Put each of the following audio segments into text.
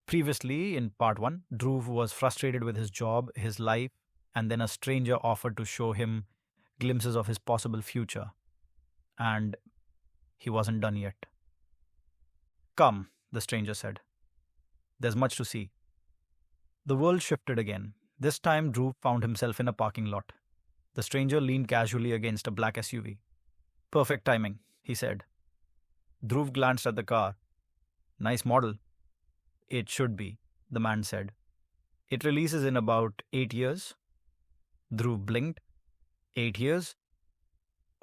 Previously, in part 1, Dhruv was frustrated with his job, his life, and then a stranger offered to show him glimpses of his possible future. And he wasn't done yet. Come, the stranger said. There's much to see. The world shifted again. This time, Dhruv found himself in a parking lot. The stranger leaned casually against a black SUV. Perfect timing, he said. Dhruv glanced at the car. Nice model. It should be, the man said. It releases in about 8 years. Dhruv blinked. 8 years?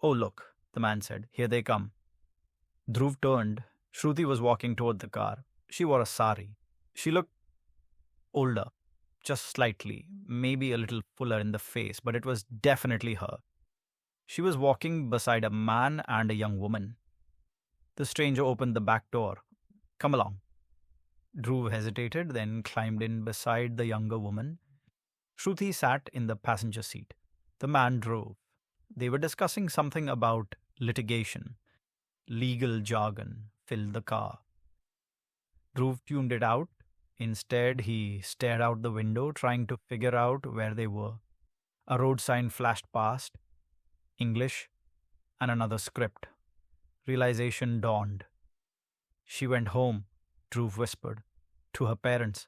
Oh, look, the man said. Here they come. Dhruv turned. Shruti was walking toward the car. She wore a sari. She looked older, just slightly, maybe a little fuller in the face, but it was definitely her. She was walking beside a man and a young woman. The stranger opened the back door. Come along. Dhruv hesitated, then climbed in beside the younger woman. Shruti sat in the passenger seat. The man drove. They were discussing something about litigation. Legal jargon filled the car. Dhruv tuned it out. Instead, he stared out the window, trying to figure out where they were. A road sign flashed past. English and another script. Realization dawned. She went home, Dhruv whispered, to her parents.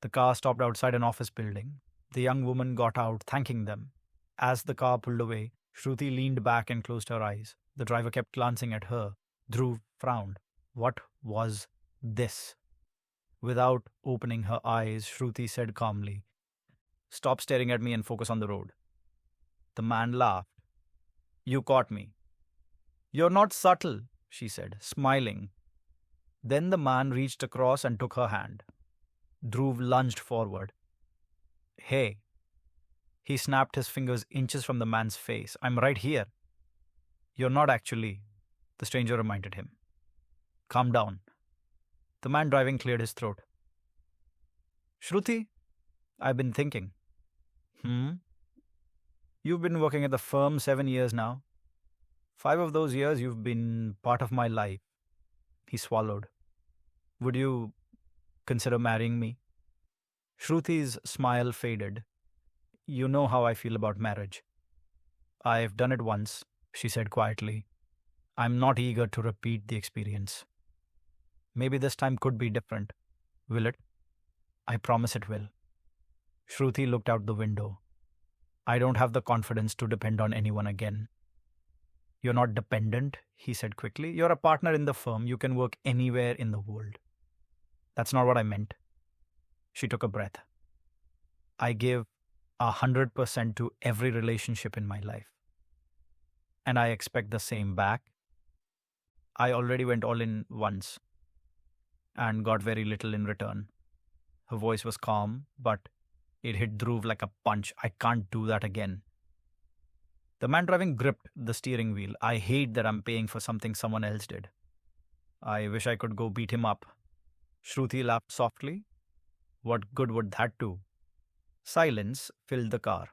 The car stopped outside an office building. The young woman got out, thanking them. As the car pulled away, Shruti leaned back and closed her eyes. The driver kept glancing at her. Dhruv frowned. What was this? Without opening her eyes, Shruti said calmly, Stop staring at me and focus on the road. The man laughed. You caught me. You're not subtle, she said, smiling. Then the man reached across and took her hand. Dhruv lunged forward. Hey. He snapped his fingers inches from the man's face. I'm right here. You're not actually, the stranger reminded him. Calm down. The man driving cleared his throat. Shruti, I've been thinking. You've been working at the firm 7 years now. 5 of those years you've been part of my life. He swallowed. Would you consider marrying me? Shruti's smile faded. You know how I feel about marriage. I've done it once, she said quietly. I'm not eager to repeat the experience. Maybe this time could be different. Will it? I promise it will. Shruti looked out the window. I don't have the confidence to depend on anyone again. You're not dependent, he said quickly. You're a partner in the firm. You can work anywhere in the world. That's not what I meant. She took a breath. I give 100% to every relationship in my life. And I expect the same back. I already went all in once and got very little in return. Her voice was calm, but it hit Dhruv like a punch. I can't do that again. The man driving gripped the steering wheel. I hate that I'm paying for something someone else did. I wish I could go beat him up. Shruti laughed softly. What good would that do? Silence filled the car.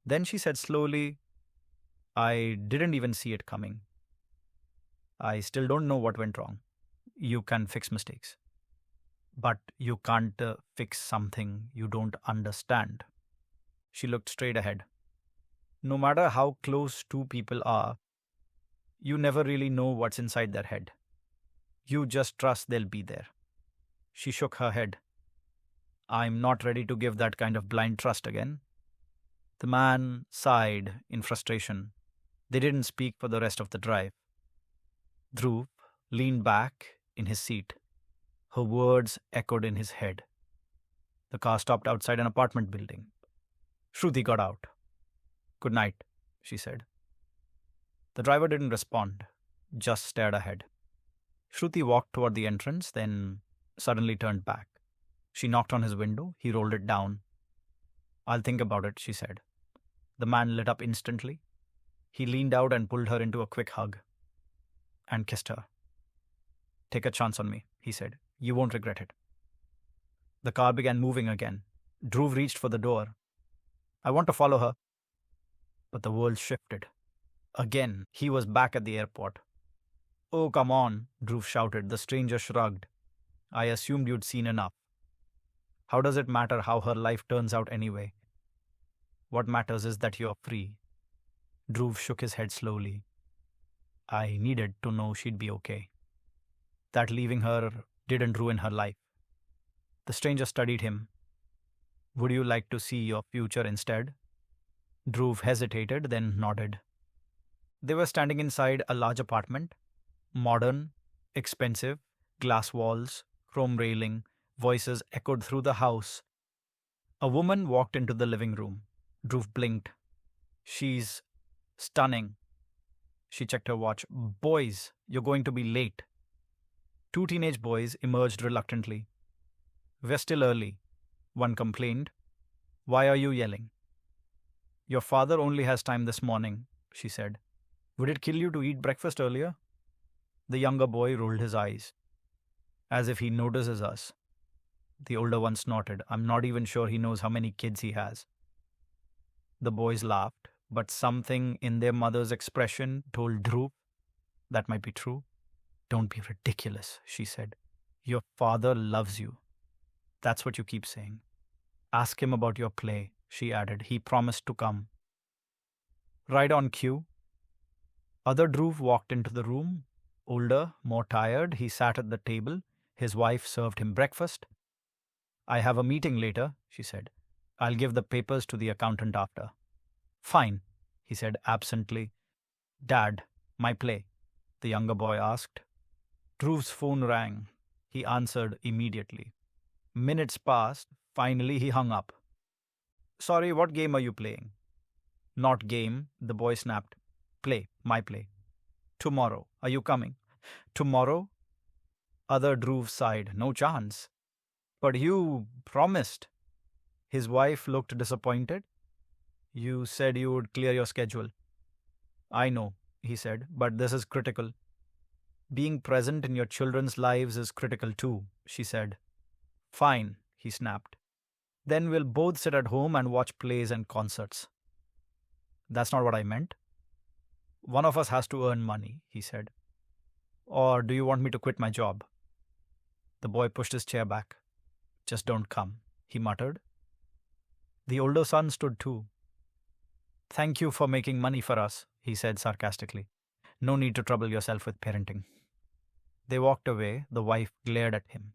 Then she said slowly, I didn't even see it coming. I still don't know what went wrong. You can fix mistakes. But you can't fix something you don't understand. She looked straight ahead. No matter how close two people are, you never really know what's inside their head. You just trust they'll be there. She shook her head. I'm not ready to give that kind of blind trust again. The man sighed in frustration. They didn't speak for the rest of the drive. Dhruv leaned back in his seat. Her words echoed in his head. The car stopped outside an apartment building. Shruti got out. Good night, she said. The driver didn't respond, just stared ahead. Shruti walked toward the entrance, then suddenly turned back. She knocked on his window. He rolled it down. I'll think about it, she said. The man lit up instantly. He leaned out and pulled her into a quick hug and kissed her. Take a chance on me, he said. You won't regret it. The car began moving again. Dhruv reached for the door. I want to follow her. But the world shifted. Again, he was back at the airport. Oh, come on, Dhruv shouted. The stranger shrugged. I assumed you'd seen enough. How does it matter how her life turns out anyway? What matters is that you're free. Dhruv shook his head slowly. I needed to know she'd be okay. That leaving her didn't ruin her life. The stranger studied him. Would you like to see your future instead? Dhruv hesitated, then nodded. They were standing inside a large apartment. Modern, expensive, glass walls, chrome railing, voices echoed through the house. A woman walked into the living room. Dhruv blinked. She's stunning. She checked her watch. Boys, you're going to be late. Two teenage boys emerged reluctantly. We're still early. One complained. Why are you yelling? Your father only has time this morning, she said. Would it kill you to eat breakfast earlier? The younger boy rolled his eyes, as if he notices us. The older one snorted. I'm not even sure he knows how many kids he has. The boys laughed, but something in their mother's expression told Dhruv that might be true. Don't be ridiculous, she said. Your father loves you. That's what you keep saying. Ask him about your play, she added. He promised to come. Right on cue. Other Dhruv walked into the room. Older, more tired, he sat at the table. His wife served him breakfast. I have a meeting later, she said. I'll give the papers to the accountant after. Fine, he said absently. Dad, my play, the younger boy asked. Dhruv's phone rang. He answered immediately. Minutes passed. Finally, he hung up. Sorry, what game are you playing? Not game, the boy snapped. Play, my play. Tomorrow, are you coming? Tomorrow? Other Dhruv sighed. No chance. But you promised. His wife looked disappointed. You said you would clear your schedule. I know, he said, but this is critical. Being present in your children's lives is critical too, she said. Fine, he snapped. Then we'll both sit at home and watch plays and concerts. That's not what I meant. One of us has to earn money, he said. Or do you want me to quit my job? The boy pushed his chair back. Just don't come, he muttered. The older son stood too. Thank you for making money for us, he said sarcastically. No need to trouble yourself with parenting. They walked away. The wife glared at him.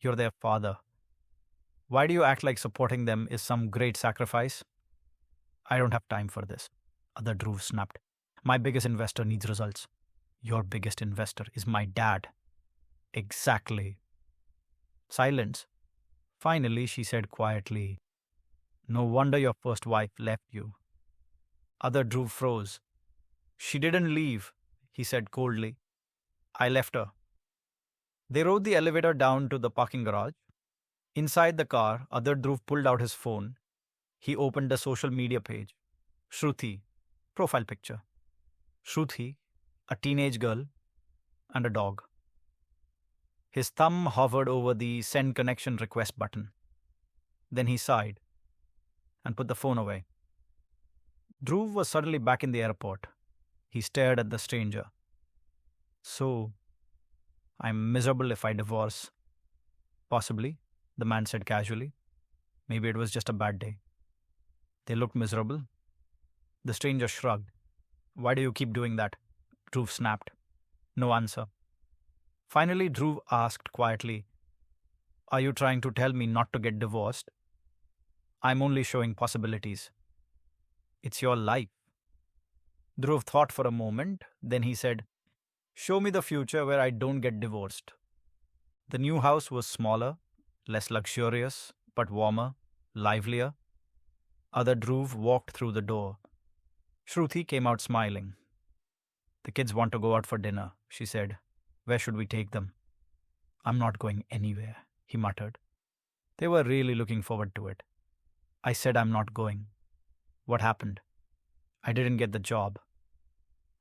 You're their father. Why do you act like supporting them is some great sacrifice? I don't have time for this. Other Dhruv snapped. My biggest investor needs results. Your biggest investor is my dad. Exactly. Silence. Finally, she said quietly, no wonder your first wife left you. Other Dhruv froze. She didn't leave, he said coldly. I left her. They rode the elevator down to the parking garage. Inside the car, Other Dhruv pulled out his phone. He opened a social media page. Shruti, profile picture. Shruti, a teenage girl, and a dog. His thumb hovered over the send connection request button. Then he sighed and put the phone away. Dhruv was suddenly back in the airport. He stared at the stranger. So, I'm miserable if I divorce. Possibly, the man said casually. Maybe it was just a bad day. They looked miserable. The stranger shrugged. Why do you keep doing that? Dhruv snapped. No answer. Finally, Dhruv asked quietly, are you trying to tell me not to get divorced? I'm only showing possibilities. It's your life. Dhruv thought for a moment. Then he said, show me the future where I don't get divorced. The new house was smaller, less luxurious, but warmer, livelier. Other Dhruv walked through the door. Shruti came out smiling. The kids want to go out for dinner, she said. Where should we take them? I'm not going anywhere, he muttered. They were really looking forward to it. I said I'm not going. What happened? I didn't get the job.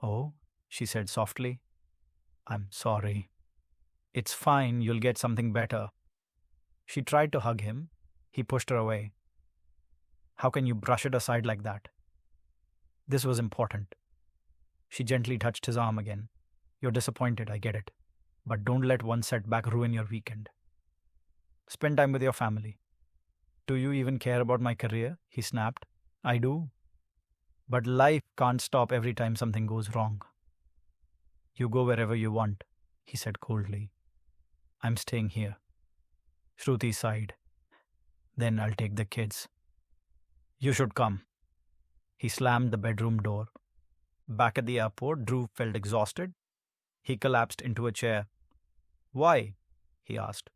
Oh, she said softly. I'm sorry. It's fine, you'll get something better. She tried to hug him. He pushed her away. How can you brush it aside like that? This was important. She gently touched his arm again. You're disappointed, I get it. But don't let one setback ruin your weekend. Spend time with your family. Do you even care about my career? He snapped. I do. But life can't stop every time something goes wrong. You go wherever you want, he said coldly. I'm staying here. Shruti sighed. Then I'll take the kids. You should come. He slammed the bedroom door. Back at the airport, Dhruv felt exhausted. He collapsed into a chair. Why? He asked.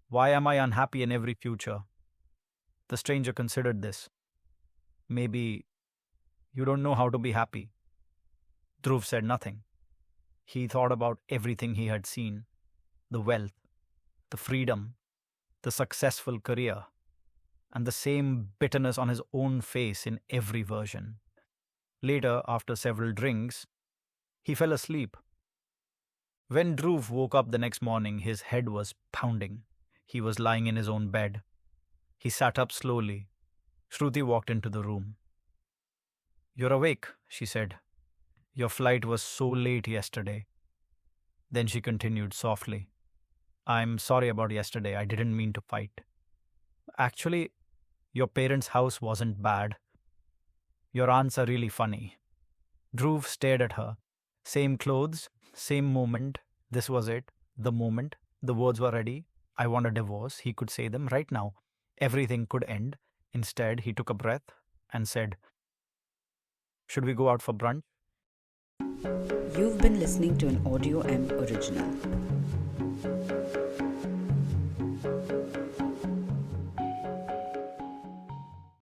Why am I unhappy in every future? The stranger considered this. Maybe you don't know how to be happy. Dhruv said nothing. He thought about everything he had seen: the wealth, the freedom, the successful career, and the same bitterness on his own face in every version. Later, after several drinks, he fell asleep. When Dhruv woke up the next morning, his head was pounding. He was lying in his own bed. He sat up slowly. Shruti walked into the room. You're awake, she said. Your flight was so late yesterday. Then she continued softly. I'm sorry about yesterday. I didn't mean to fight. Actually, your parents' house wasn't bad. Your aunts are really funny. Dhruv stared at her. Same clothes, same moment. This was it. The moment. The words were ready. I want a divorce. He could say them right now. Everything could end. Instead, he took a breath and said, Should we go out for brunch? You've been listening to an audioM original.